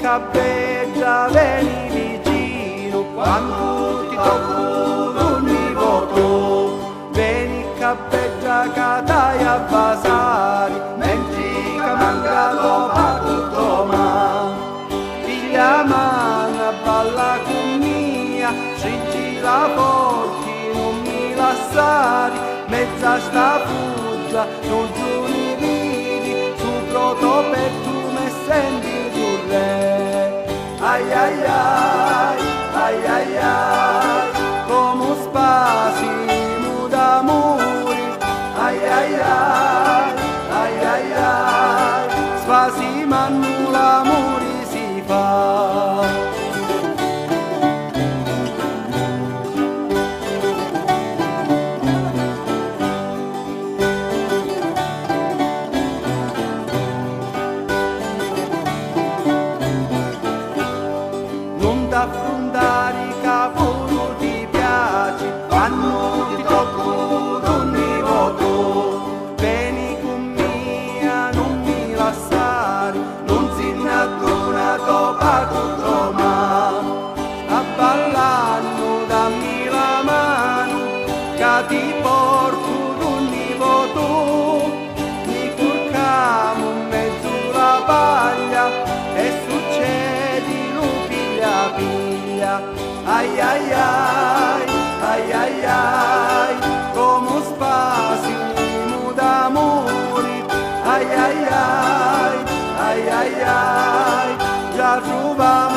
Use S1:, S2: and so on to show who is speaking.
S1: cappeggia, vieni vicino, quando ti tocco mi voto. Vieni cappeggia, catai a basari, mentre che manca dopo tutto ma. Figlia mana, balla con mia, stringi la porti, non mi lasciare, mezza sta fuggia, non giuni vidi, su proto per tu me senti tu re. Ai ai ai, ai ai ai, come spasimo d'amore, ai ai ai, ai ai ai, spasimando l'amore si fa. Affrontare i capo non ti piace, quando ti tocco non mi voto. Vieni con mia, non mi lasciare, non si innatona dopo tutto ma. A ballando dammi la mano, che ti porto non mi voto. Mi curcamo in mezzo alla paglia e succedi lo piglia. Ai ai ai, ai ai ai, come spasimo d'amore, ai ai ai, ai ai ai, già trovamo